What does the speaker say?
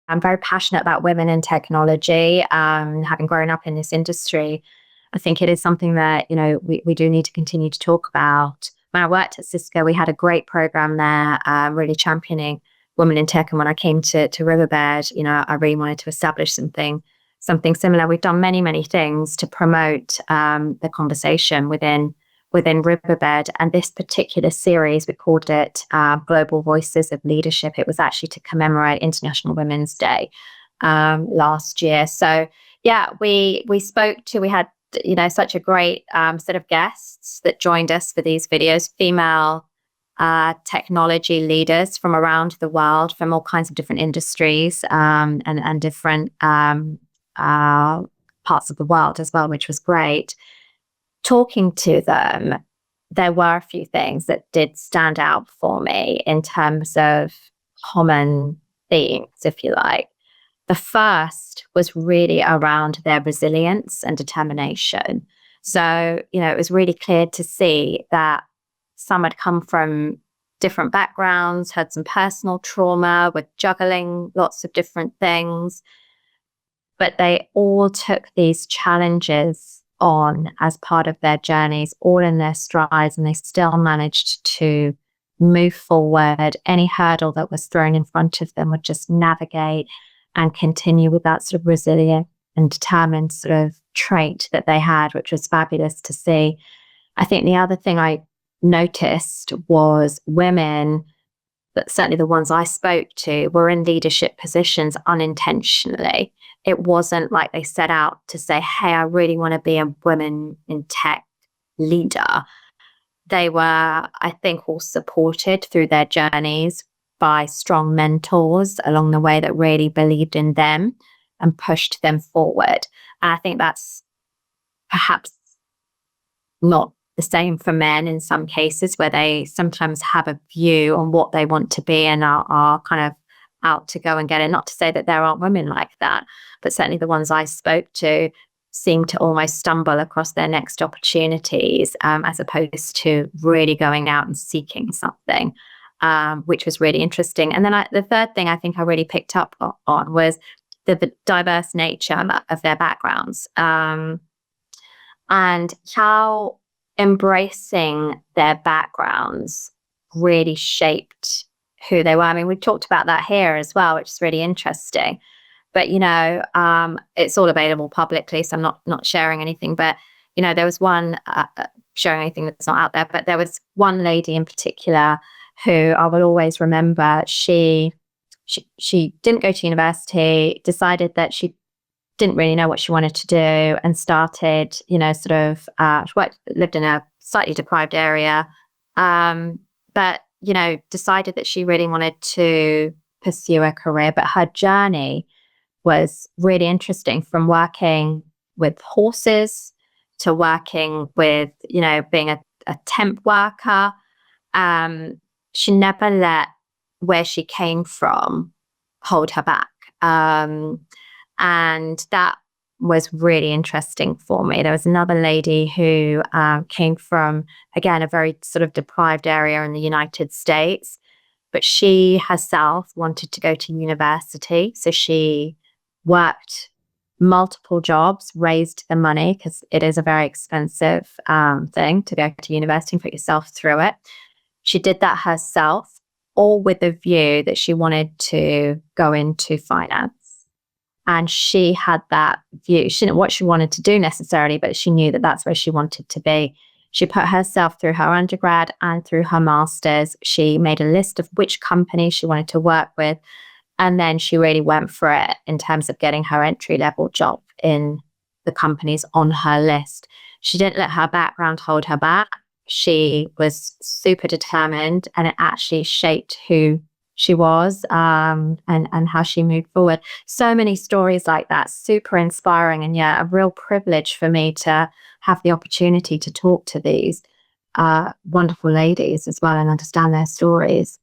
I'm very passionate about women in technology. Having grown up in this industry, I think it is something that, we do need to continue to talk about. When I worked at Cisco, we had a great program there, really championing women in tech. And when I came to Riverbed, I really wanted to establish something similar. We've done many, many things to promote the conversation within Riverbed. And this particular series, we called it Global Voices of Leadership. It was actually to commemorate International Women's Day last year. So yeah, we had such a great set of guests that joined us for these videos, female technology leaders from around the world, from all kinds of different industries and different parts of the world as well, which was great. Talking to them, there were a few things that did stand out for me in terms of common themes, if you like. The first was really around their resilience and determination. So, it was really clear to see that some had come from different backgrounds, had some personal trauma, were juggling lots of different things, but they all took these challenges on as part of their journeys, all in their strides, and they still managed to move forward. Any hurdle that was thrown in front of them would just navigate and continue with that sort of resilient and determined sort of trait that they had, which was fabulous to see. I think the other thing I noticed was women, but certainly the ones I spoke to, were in leadership positions unintentionally. It wasn't like they set out to say, hey, I really want to be a women in tech leader. They were, I think, all supported through their journeys by strong mentors along the way that really believed in them and pushed them forward. And I think that's perhaps not the same for men in some cases, where they sometimes have a view on what they want to be and are kind of out to go and get it. Not to say that there aren't women like that, but certainly the ones I spoke to seem to almost stumble across their next opportunities as opposed to really going out and seeking something, which was really interesting. And then the third thing I think I really picked up on was the diverse nature of their backgrounds and how embracing their backgrounds really shaped who they were. I mean, we talked about that here as well, which is really interesting. But, it's all available publicly, so I'm not sharing anything. But, there was one, sharing anything that's not out there, but there was one lady in particular who I will always remember. She didn't go to university, decided that she didn't really know what she wanted to do, and started, she lived in a slightly deprived area, but, decided that she really wanted to pursue a career. But her journey was really interesting, from working with horses to working with, being a temp worker. She never let where she came from hold her back. And that was really interesting for me. There was another lady who came from, again, a very sort of deprived area in the United States, but she herself wanted to go to university. So she worked multiple jobs, raised the money, because it is a very expensive thing to go to university and put yourself through it. She did that herself, all with the view that she wanted to go into finance. And she had that view. She didn't know what she wanted to do necessarily, but she knew that that's where she wanted to be. She put herself through her undergrad and through her master's. She made a list of which companies she wanted to work with. And then she really went for it in terms of getting her entry-level job in the companies on her list. She didn't let her background hold her back. She was super determined, and it actually shaped who she was and how she moved forward. So many stories like that, super inspiring, and a real privilege for me to have the opportunity to talk to these wonderful ladies as well and understand their stories.